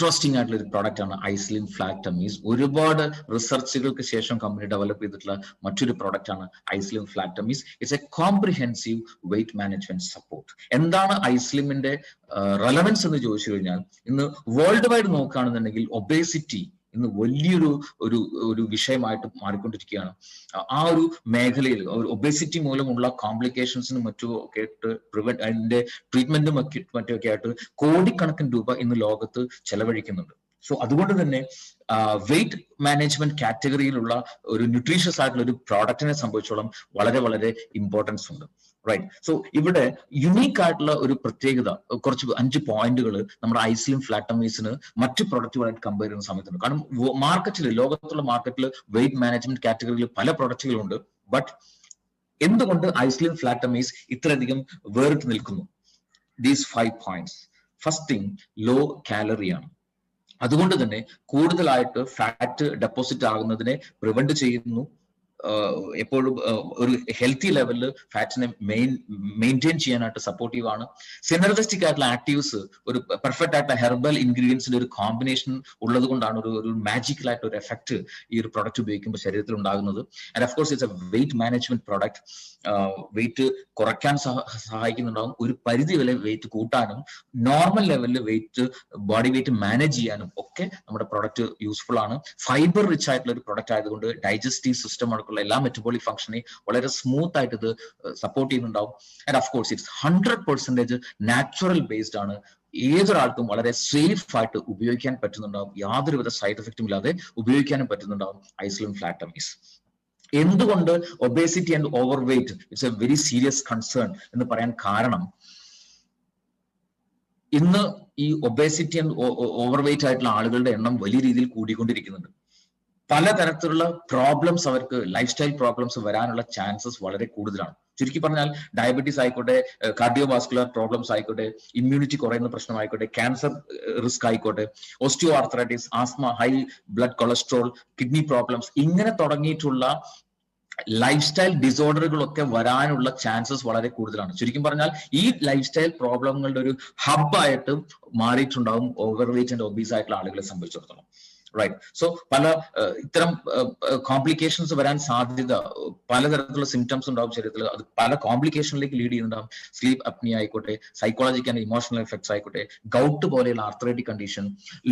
Interesting ആയിട്ടുള്ള ഒരു product ആണ് ഐസ്ലിൻ ഫ്ലാറ്റ് ടമ്മീസ്. ഒരുപാട് റിസർച്ചുകൾക്ക് ശേഷം കമ്പനി ഡെവലപ്പ് ചെയ്തിട്ടുള്ള മറ്റൊരു പ്രോഡക്റ്റ് ആണ് Islim flat tummies. It's a comprehensive weight management support. എന്താണ് ഐസ്ലിമിന്റെ റെലവൻസ് എന്ന് ചോദിച്ചു കഴിഞ്ഞാൽ, ഇന്ന് വേൾഡ് വൈഡ് നോക്കുകയാണെന്നുണ്ടെങ്കിൽ ഒബേസിറ്റി ഇന്ന് വലിയൊരു ഒരു വിഷയമായിട്ട് മാറിക്കൊണ്ടിരിക്കുകയാണ്. ആ ഒരു മേഖലയിൽ ഒബേസിറ്റി മൂലമുള്ള കോംപ്ലിക്കേഷൻസിനും മറ്റും ഒക്കെ ആയിട്ട് അതിന്റെ ട്രീറ്റ്മെന്റും മറ്റൊക്കെ ആയിട്ട് കോടിക്കണക്കിന് രൂപ ഇന്ന് ലോകത്ത് ചെലവഴിക്കുന്നുണ്ട്. സോ അതുകൊണ്ട് തന്നെ വെയിറ്റ് മാനേജ്മെന്റ് കാറ്റഗറിയിലുള്ള ഒരു ന്യൂട്രീഷ്യസ് ആയിട്ടുള്ള ഒരു പ്രോഡക്റ്റിനെ സംബന്ധിച്ചോളം വളരെ വളരെ ഇമ്പോർട്ടൻസ് ഉണ്ട്. റൈറ്റ്. സോ ഇവിടെ യുണീക്ക് ആയിട്ടുള്ള ഒരു പ്രത്യേകത, കുറച്ച് 5 പോയിന്റുകൾ നമ്മുടെ ഐസ്ലിം ഫ്ലാറ്റ് ടമ്മീസിന് മറ്റു പ്രൊഡക്റ്റുകളായിട്ട് കമ്പയർ ചെയ്യുന്ന സമയത്തുണ്ട്. കാരണം മാർക്കറ്റിൽ, ലോകത്തുള്ള മാർക്കറ്റിൽ വെയിറ്റ് മാനേജ്മെന്റ് കാറ്റഗറിയിൽ പല പ്രൊഡക്റ്റുകളുണ്ട്. ബട്ട് എന്തുകൊണ്ട് ഐസ്ലിം ഫ്ലാറ്റ് ടമ്മീസ് ഇത്രയധികം വേറിട്ട് നിൽക്കുന്നു? These 5 points. First thing, low കാലറിയാണ്. അതുകൊണ്ട് തന്നെ കൂടുതലായിട്ട് ഫാറ്റ് ഡെപ്പോസിറ്റ് ആകുന്നതിനെ പ്രിവെന്റ് ചെയ്യുന്നു. എപ്പോഴും ഒരു ഹെൽത്തി ലെവലിൽ ഫാറ്റിനെ മെയിൻറ്റെയിൻ ചെയ്യാനായിട്ട് സപ്പോർട്ടീവ് ആണ്. സിനർജിസ്റ്റിക് ആയിട്ടുള്ള ആക്റ്റീവ്സ്, ഒരു പെർഫെക്റ്റ് ആയിട്ടുള്ള ഹെർബൽ ഇൻഗ്രീഡിയൻസിന്റെ ഒരു കോമ്പിനേഷൻ ഉള്ളത് കൊണ്ടാണ് ഒരു മാജിക്കൽ ആയിട്ട് ഒരു എഫക്ട് ഈ ഒരു പ്രൊഡക്റ്റ് ഉപയോഗിക്കുമ്പോൾ ശരീരത്തിൽ ഉണ്ടാകുന്നത്. And of course it's a weight management product. Weight കുറയ്ക്കാൻ സഹായിക്കുന്നുണ്ടാവും, ഒരു പരിധി വരെ വെയിറ്റ് കൂട്ടാനും നോർമൽ ലെവലിൽ ബോഡി വെയിറ്റ് മാനേജ് ചെയ്യാനും ഒക്കെ നമ്മുടെ പ്രൊഡക്റ്റ് യൂസ്ഫുൾ ആണ്. ഫൈബർ റിച്ച് ആയിട്ടുള്ള ഒരു പ്രൊഡക്റ്റ് ആയതുകൊണ്ട് ഡൈജസ്റ്റീവ് സിസ്റ്റം അടക്കമുള്ള എല്ലാ മെറ്റബോളിക് ഫംഗ്ഷനെ വളരെ സ്മൂത്ത് ആയിട്ട് ഇത് സപ്പോർട്ട് ചെയ്യുന്നുണ്ടാവും. And of course it's 100% natural based ആണ്. ഏതൊരാൾക്കും വളരെ സേഫ് ആയിട്ട് ഉപയോഗിക്കാൻ പറ്റുന്നുണ്ടാവും, യാതൊരുവിധ സൈഡ് എഫക്റ്റും ഇല്ലാതെ ഉപയോഗിക്കാനും പറ്റുന്നുണ്ടാവും ഐസ്ലിം ഫ്ലാറ്റ് ടമ്മീസ്. എന്തുകൊണ്ട് obesity and over weight it's A very serious concern എന്ന് പറയാൻ കാരണം, ഇന്ന് ഈ ഒബേസിറ്റി ആൻഡ് ഓവർ വെയിറ്റ് ആയിട്ടുള്ള ആളുകളുടെ എണ്ണം വലിയ രീതിയിൽ കൂടിക്കൊണ്ടിരിക്കുന്നുണ്ട്. പലതരത്തിലുള്ള പ്രോബ്ലംസ്, അവർക്ക് ലൈഫ് സ്റ്റൈൽ പ്രോബ്ലംസ് വരാനുള്ള ചാൻസസ് വളരെ കൂടുതലാണ്. ചുരുക്കി പറഞ്ഞാൽ ഡയബറ്റീസ് ആയിക്കോട്ടെ, കാർഡിയോവാസ്കുലർ പ്രോബ്ലംസ് ആയിക്കോട്ടെ, ഇമ്മ്യൂണിറ്റി കുറയുന്ന പ്രശ്നമായിക്കോട്ടെ, ക്യാൻസർ റിസ്ക് ആയിക്കോട്ടെ, osteo arthritis, asthma, high blood cholesterol, kidney problems, ഇങ്ങനെ തുടങ്ങിയിട്ടുള്ള ലൈഫ് സ്റ്റൈൽ ഡിസോർഡറുകളൊക്കെ വരാനുള്ള ചാൻസസ് വളരെ കൂടുതലാണ്. ചുരുക്കി പറഞ്ഞാൽ ഈ ലൈഫ് സ്റ്റൈൽ പ്രോബ്ലങ്ങളുടെ ഒരു ഹബ്ബായിട്ട് മാറിയിട്ടുണ്ടാവും ഓവർ വെയിറ്റ് ആൻഡ് ഒബീസ് ആയിട്ടുള്ള ആളുകളെ സംബന്ധിച്ചിടത്തോളം. റൈറ്റ്. സോ പല ഇത്തരം കോംപ്ലിക്കേഷൻസ് വരാൻ സാധ്യത, പലതരത്തിലുള്ള സിംറ്റംസ് ഉണ്ടാവും ശരീരത്തിൽ. അത് പല കോംപ്ലിക്കേഷനിലേക്ക് ലീഡ് ചെയ്യുന്നുണ്ടാവും. സ്ലീപ്പ് അപ്നിയ ആയിക്കോട്ടെ, സൈക്കോളജിക്കൽ ആൻഡ് ഇമോഷണൽ എഫക്ട്സ് ആയിക്കോട്ടെ, ഗൗട്ട് പോലെയുള്ള arthritic condition,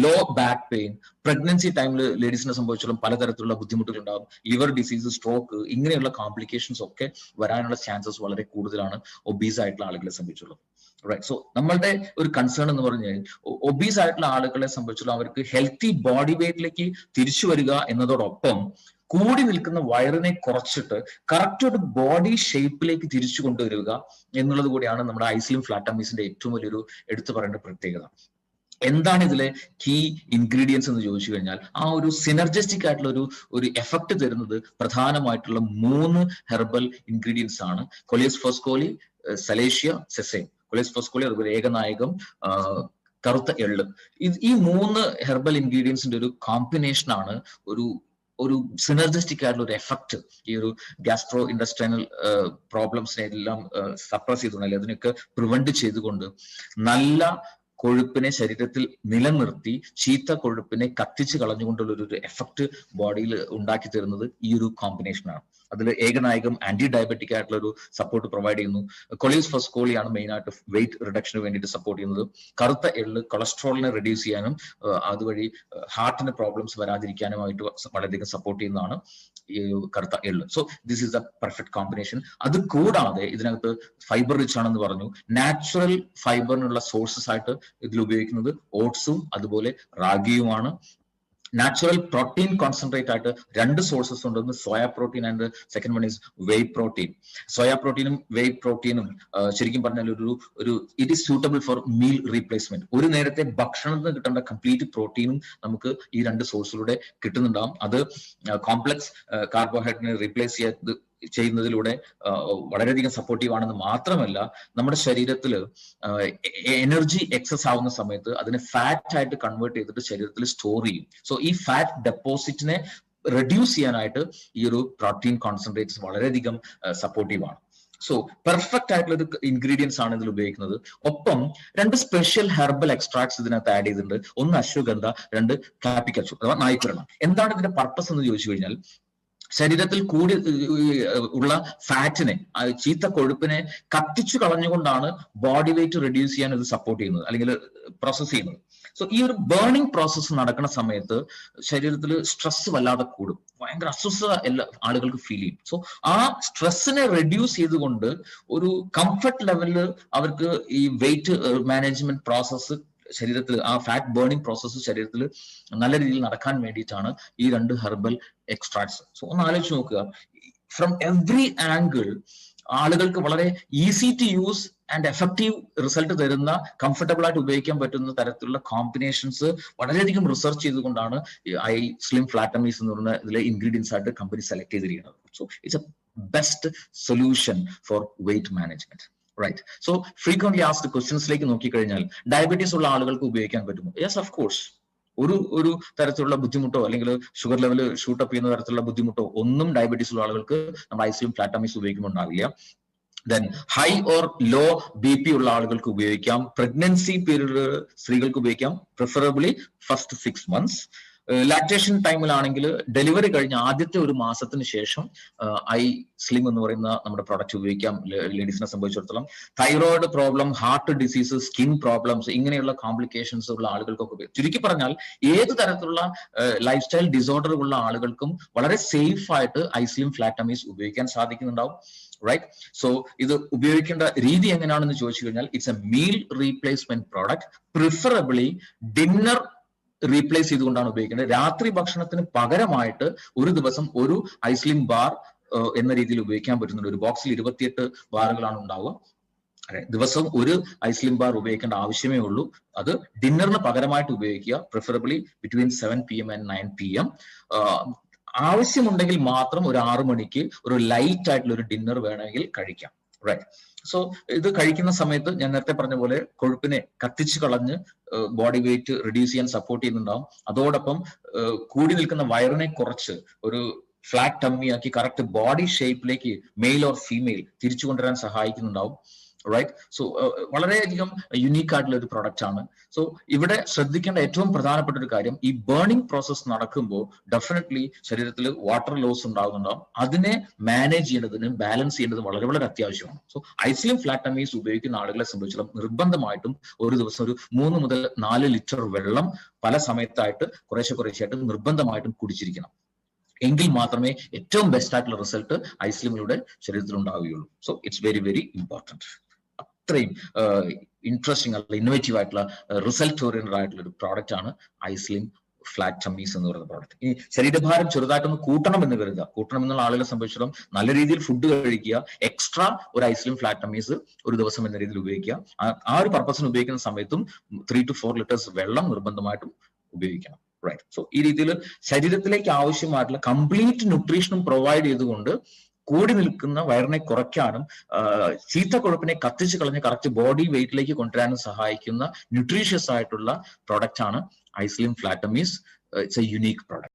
low back pain, pregnancy ടൈമിൽ ലേഡീസിനെ സംബന്ധിച്ചിടത്തോളം പലതരത്തിലുള്ള ബുദ്ധിമുട്ടുകൾ ഉണ്ടാവും, ലിവർ ഡിസീസ്, സ്ട്രോക്ക്, ഇങ്ങനെയുള്ള കോംപ്ലിക്കേഷൻസ് ഒക്കെ വരാനുള്ള ചാൻസസ് വളരെ കൂടുതലാണ് ഒബീസ് ആയിട്ടുള്ള ആളുകളെ സംബന്ധിച്ചുള്ളത്. റൈറ്റ്. സോ നമ്മളുടെ ഒരു കൺസേൺ എന്ന് പറഞ്ഞാൽ, ഒബീസ് ആയിട്ടുള്ള ആളുകളെ സംബന്ധിച്ചുള്ള അവർക്ക് ഹെൽത്തി ബോഡി വെയിറ്റിലേക്ക് തിരിച്ചു വരിക എന്നതോടൊപ്പം കൂടി നിൽക്കുന്ന വയറിനെ കുറച്ചിട്ട് കറക്റ്റ് ഒരു ബോഡി ഷേപ്പിലേക്ക് തിരിച്ചു കൊണ്ടുവരിക എന്നുള്ളത് കൂടിയാണ് നമ്മുടെ ഐസ്ലിം ഫ്ലാറ്റ് ടമ്മീസിന്റെ ഏറ്റവും വലിയൊരു എടുത്തു പറയേണ്ട പ്രത്യേകത. എന്താണ് ഇതിലെ കീ ഇൻഗ്രീഡിയൻസ് എന്ന് ചോദിച്ചു കഴിഞ്ഞാൽ, ആ ഒരു സിനർജിസ്റ്റിക് ആയിട്ടുള്ള ഒരു എഫക്ട് തരുന്നത് പ്രധാനമായിട്ടുള്ള 3 ഹെർബൽ ഇൻഗ്രീഡിയൻസ് ആണ്. കൊലിയസ് ഫോസ്കോലി, സലേഷ്യ, സെസൈൻ. കൊലിയസ് ഫോസ്കോലി, അതുപോലെ ഏകനായകം, കറുത്ത എള്ള്. ഈ 3 ഹെർബൽ ഇൻഗ്രീഡിയൻസിന്റെ ഒരു കോമ്പിനേഷൻ ആണ് ഒരു സിനർജിസ്റ്റിക് ആയിട്ടുള്ള ഒരു എഫക്ട് ഈ ഒരു ഗ്യാസ്ട്രോ ഇൻഡസ്ട്രൈനൽ പ്രോബ്ലംസിനെ എല്ലാം സപ്രസ് ചെയ്തുകൊണ്ട്, അല്ലെങ്കിൽ അതിനൊക്കെ പ്രിവെന്റ് ചെയ്തുകൊണ്ട് നല്ല കൊഴുപ്പിനെ ശരീരത്തിൽ നിലനിർത്തി ചീത്ത കൊഴുപ്പിനെ കത്തിച്ച് കളഞ്ഞുകൊണ്ടുള്ള ഒരു എഫക്ട് ബോഡിയിൽ ഉണ്ടാക്കി തരുന്നത് ഈ ഒരു കോമ്പിനേഷനാണ്. അതിൽ ഏകനായകം ആന്റി ഡയബറ്റിക് ആയിട്ടുള്ള ഒരു സപ്പോർട്ട് പ്രൊവൈഡ് ചെയ്യുന്നു. കൊലിയസ് ഫോസ്കോളിയാണ് മെയിൻ ആയിട്ട് വെയിറ്റ് റിഡക്ഷന് വേണ്ടിയിട്ട് സപ്പോർട്ട് ചെയ്യുന്നത്. കറുത്ത എള്ള് കൊളസ്ട്രോളിനെ റെഡ്യൂസ് ചെയ്യാനും അതുവഴി ഹാർട്ടിന് പ്രോബ്ലംസ് വരാതിരിക്കാനുമായിട്ട് വളരെയധികം സപ്പോർട്ട് ചെയ്യുന്നതാണ് ഈ കറുത്ത എള്ള്. So this is the perfect combination. അത് കൂടാതെ ഇതിനകത്ത് ഫൈബർ റിച്ച് ആണെന്ന് പറഞ്ഞു. നാച്ചുറൽ ഫൈബറിനുള്ള സോഴ്സസ് ആയിട്ട് ഇതിൽ ഉപയോഗിക്കുന്നത് ഓട്സും അതുപോലെ റാഗിയുമാണ്. നാച്ചുറൽ പ്രോട്ടീൻ കോൺസെൻട്രേറ്റ് ആയിട്ട് 2 സോഴ്സസ് ഉണ്ട്. ഒന്ന് soya protein and second one is whey protein. Soya പ്രോട്ടീനും വെയ് പ്രോട്ടീനും ശരിക്കും പറഞ്ഞാൽ ഒരു it is suitable for meal replacement. ഒരു നേരത്തെ ഭക്ഷണത്തിന് കിട്ടേണ്ട കംപ്ലീറ്റ് പ്രോട്ടീനും നമുക്ക് ഈ 2 സോഴ്സിലൂടെ കിട്ടുന്നുണ്ടാവും. അത് കോംപ്ലക്സ് കാർബോഹൈഡ്രേറ്റിനെ റീപ്ലേസ് ചെയ്യുന്നതിലൂടെ വളരെയധികം സപ്പോർട്ടീവ് ആണെന്ന് മാത്രമല്ല, നമ്മുടെ ശരീരത്തിൽ എനർജി എക്സസ് ആവുന്ന സമയത്ത് അതിനെ ഫാറ്റ് ആയിട്ട് കൺവേർട്ട് ചെയ്തിട്ട് ശരീരത്തിൽ സ്റ്റോർ ചെയ്യും. സോ ഈ ഫാറ്റ് ഡെപ്പോസിറ്റിനെ റെഡ്യൂസ് ചെയ്യാനായിട്ട് ഈ ഒരു പ്രോട്ടീൻ കോൺസെൻട്രേറ്റ്സ് വളരെയധികം സപ്പോർട്ടീവ് ആണ്. സോ പെർഫെക്റ്റ് ആയിട്ടുള്ള ഒരു ഇൻഗ്രീഡിയൻസ് ആണ് ഇതിൽ ഉപയോഗിക്കുന്നത്. ഒപ്പം 2 സ്പെഷ്യൽ ഹെർബൽ എക്സ്ട്രാക്ട്സ് ഇതിനകത്ത് ആഡ് ചെയ്തിട്ടുണ്ട്. ഒന്ന് അശ്വഗന്ധ, 2 കാപ്പിക്കച്ചു അഥവാ നായ്ക്കുരണം. എന്താണ് ഇതിന്റെ പർപ്പസ് എന്ന് ചോദിച്ചു കഴിഞ്ഞാൽ, ശരീരത്തിൽ കൂടി ഉള്ള ഫാറ്റിനെ, ചീത്ത കൊഴുപ്പിനെ കത്തിച്ചു കളഞ്ഞുകൊണ്ടാണ് ബോഡി വെയിറ്റ് റെഡ്യൂസ് ചെയ്യാൻ ഇത് സപ്പോർട്ട് ചെയ്യുന്നത് അല്ലെങ്കിൽ പ്രോസസ് ചെയ്യുന്നത്. സോ ഈ ഒരു ബേണിംഗ് പ്രോസസ്സ് നടക്കുന്ന സമയത്ത് ശരീരത്തിൽ സ്ട്രെസ് വല്ലാതെ കൂടും, ഭയങ്കര അസ്വസ്ഥത എല്ലാ ആളുകൾക്ക് ഫീൽ ചെയ്യും. സോ ആ സ്ട്രെസ്സിനെ റെഡ്യൂസ് ചെയ്തുകൊണ്ട് ഒരു കംഫർട്ട് ലെവലിൽ അവർക്ക് ഈ വെയിറ്റ് മാനേജ്മെന്റ് പ്രോസസ്സ് ശരീരത്തിൽ, ആ ഫാറ്റ് ബേണിംഗ് പ്രോസസ്സ് ശരീരത്തിൽ നല്ല രീതിയിൽ നടക്കാൻ വേണ്ടിയിട്ടാണ് ഈ 2 ഹെർബൽ എക്സ്ട്രാക്ട്സ്. സോ ഒന്ന് ആലോചിച്ച് നോക്കുക, ഫ്രം എവറി ആംഗിൾ ആളുകൾക്ക് വളരെ easy to use and effective result തരുന്ന, കംഫർട്ടബിൾ ആയിട്ട് ഉപയോഗിക്കാൻ പറ്റുന്ന തരത്തിലുള്ള കോമ്പിനേഷൻസ് വളരെയധികം റിസർച്ച് ചെയ്തുകൊണ്ടാണ് ഐ സ്ലിം ഫ്ലാറ്റമീസ് എന്ന് പറയുന്ന ഇതിലെ ഇൻഗ്രീഡിയൻസ് ആയിട്ട് കമ്പനി സെലക്ട് ചെയ്തിരിക്കുന്നത്. So it's a best solution for weight management. Right. So frequently asked ക്വസ്റ്റ്യൻസിലേക്ക് നോക്കിക്കഴിഞ്ഞാൽ, ഡയബറ്റീസ് ഉള്ള ആളുകൾക്ക് ഉപയോഗിക്കാൻ പറ്റുമോ? Yes, of course. ഒരു തരത്തിലുള്ള ബുദ്ധിമുട്ടോ അല്ലെങ്കിൽ ഷുഗർ ലെവൽ ഷൂട്ടപ്പ് ചെയ്യുന്ന തരത്തിലുള്ള ബുദ്ധിമുട്ടോ ഒന്നും ഡയബറ്റീസ് ഉള്ള ആളുകൾക്ക് നമ്മുടെ ഐസ്ലിം ഫ്ലാറ്റമീസ് ഉപയോഗിക്കുമ്പോൾ ഉണ്ടാവില്ല. Then high or low BP ഉള്ള ആളുകൾക്ക് ഉപയോഗിക്കാം. പ്രഗ്നൻസി പീരീഡ് സ്ത്രീകൾക്ക് ഉപയോഗിക്കാം, പ്രിഫറബിളി ഫസ്റ്റ് 6 months. ലാക്ടേഷൻ ടൈമിലാണെങ്കിൽ ഡെലിവറി കഴിഞ്ഞ ആദ്യത്തെ 1 മാസത്തിന് ശേഷം ഐ സ്ലിം എന്ന് പറയുന്ന നമ്മുടെ പ്രോഡക്റ്റ് ഉപയോഗിക്കാം ലേഡീസിനെ സംബന്ധിച്ചിടത്തോളം. Thyroid problem, heart disease, skin problems, ഇങ്ങനെയുള്ള കോംപ്ലിക്കേഷൻസ് ഉള്ള ആളുകൾക്കൊക്കെ ഉപയോഗിക്കും. ചുരുക്കി പറഞ്ഞാൽ ഏത് തരത്തിലുള്ള ലൈഫ് സ്റ്റൈൽ ഡിസോർഡർ ഉള്ള ആളുകൾക്കും വളരെ സേഫ് ആയിട്ട് ഐ സ്ലിം ഫ്ലാറ്റമീസ് ഉപയോഗിക്കാൻ സാധിക്കുന്നുണ്ടാവും. റൈറ്റ്. സോ ഇത് ഉപയോഗിക്കേണ്ട രീതി എങ്ങനെയാണെന്ന് ചോദിച്ചു കഴിഞ്ഞാൽ, it's A meal replacement product. Preferably dinner replace ചെയ്തുകൊണ്ടാണ് ഉപയോഗിക്കേണ്ടത്. രാത്രി ഭക്ഷണത്തിന് പകരമായിട്ട് ഒരു ദിവസം ഒരു ഐസ്ലിം ബാർ എന്ന രീതിയിൽ ഉപയോഗിക്കാൻ പറ്റുന്നുണ്ട്. ഒരു ബോക്സിൽ 28 ബാറുകളാണ് ഉണ്ടാവുക. ദിവസം ഒരു ഐസ്ലിം ബാർ ഉപയോഗിക്കേണ്ട ആവശ്യമേ ഉള്ളൂ. അത് ഡിന്നറിന് പകരമായിട്ട് ഉപയോഗിക്കുക, preferably between 7 PM and 9 PM. ആവശ്യമുണ്ടെങ്കിൽ മാത്രം ഒരു 6 മണിക്ക് ഒരു ലൈറ്റ് ആയിട്ടുള്ള ഒരു ഡിന്നർ വേണമെങ്കിൽ കഴിക്കാം. റൈറ്റ്. സോ ഇത് കഴിക്കുന്ന സമയത്ത് ഞാൻ നേരത്തെ പറഞ്ഞ പോലെ കൊഴുപ്പിനെ കത്തിച്ചു കളഞ്ഞ് ബോഡി വെയിറ്റ് റെഡ്യൂസ് ചെയ്യാൻ സപ്പോർട്ട് ചെയ്യുന്നുണ്ടാവും. അതോടൊപ്പം കൂടി നിൽക്കുന്ന വയറിനെ കുറച്ച് ഒരു ഫ്ലാറ്റ് ടമ്മിയാക്കി കറക്റ്റ് ബോഡി ഷേപ്പിലേക്ക് മെയിൽ ഓർ ഫീമെയിൽ തിരിച്ചു കൊണ്ടുവരാൻ സഹായിക്കുന്നുണ്ടാവും. റൈറ്റ്. സോ വളരെയധികം യുണീക്ക് ആയിട്ടുള്ള ഒരു പ്രൊഡക്റ്റ് ആണ്. സോ ഇവിടെ ശ്രദ്ധിക്കേണ്ട ഏറ്റവും പ്രധാനപ്പെട്ട ഒരു കാര്യം, ഈ ബേണിംഗ് പ്രോസസ് നടക്കുമ്പോൾ ഡെഫിനറ്റ്ലി ശരീരത്തിൽ വാട്ടർ ലോസ് ഉണ്ടാകുന്നുണ്ടാവും. അതിനെ മാനേജ് ചെയ്യേണ്ടതിന്, ബാലൻസ് ചെയ്യേണ്ടത് വളരെ വളരെ അത്യാവശ്യമാണ്. സോ ഐസ്ലിം ഫ്ലാറ്റമീസ് ഉപയോഗിക്കുന്ന ആളുകളെ സംബന്ധിച്ചിടത്തോളം നിർബന്ധമായിട്ടും ഒരു ദിവസം ഒരു 3 മുതൽ 4 ലിറ്റർ വെള്ളം പല സമയത്തായിട്ട് കുറേശ്ശെയായിട്ട് നിർബന്ധമായിട്ടും കുടിച്ചിരിക്കണം. എങ്കിൽ മാത്രമേ ഏറ്റവും ബെസ്റ്റ് ആയിട്ടുള്ള റിസൾട്ട് ഐസ്ലിമിലൂടെ ശരീരത്തിൽ ഉണ്ടാവുകയുള്ളൂ. So it's very very important. അത്രയും ഇൻട്രസ്റ്റിംഗ് ആയിട്ടുള്ള ഇന്നോവേറ്റീവ് ആയിട്ടുള്ള റിസൾട്ട് ഓറിയന്റഡ് ആയിട്ടുള്ള ഒരു പ്രോഡക്റ്റ് ആണ് ഐസ്ലിം ഫ്ലാറ്റമീസ് എന്ന് പറയുന്ന പ്രോഡക്റ്റ്. ഈ ശരീരഭാരം ചെറുതായിട്ടൊന്ന് കൂട്ടണം എന്ന് കരുതുക. കൂട്ടണം എന്നുള്ള ആളുകളെ സംബന്ധിച്ചിടത്തോളം നല്ല രീതിയിൽ ഫുഡ് കഴിക്കുക, എക്സ്ട്രാ ഒരു ഐസ്ലിം ഫ്ലാറ്റമീസ് ഒരു ദിവസം എന്ന രീതിയിൽ ഉപയോഗിക്കുക. ആ ഒരു പർപ്പസിന് ഉപയോഗിക്കുന്ന സമയത്തും 3 to 4 liters വെള്ളം നിർബന്ധമായിട്ടും ഉപയോഗിക്കണം. റൈറ്റ്. സോ ഈ രീതിയിൽ ശരീരത്തിലേക്ക് ആവശ്യമായിട്ടുള്ള കംപ്ലീറ്റ് ന്യൂട്രീഷനും പ്രൊവൈഡ് ചെയ്തുകൊണ്ട് കൂടി നിൽക്കുന്ന വയറിനെ കുറയ്ക്കാനും ചീത്ത കൊഴുപ്പിനെ കത്തിച്ച് കളഞ്ഞ് കറക്റ്റ് ബോഡി വെയിറ്റിലേക്ക് കൊണ്ടുവരാനും സഹായിക്കുന്ന ന്യൂട്രീഷ്യസ് ആയിട്ടുള്ള പ്രോഡക്റ്റ് ആണ് Islim flat tummies. It's a unique product.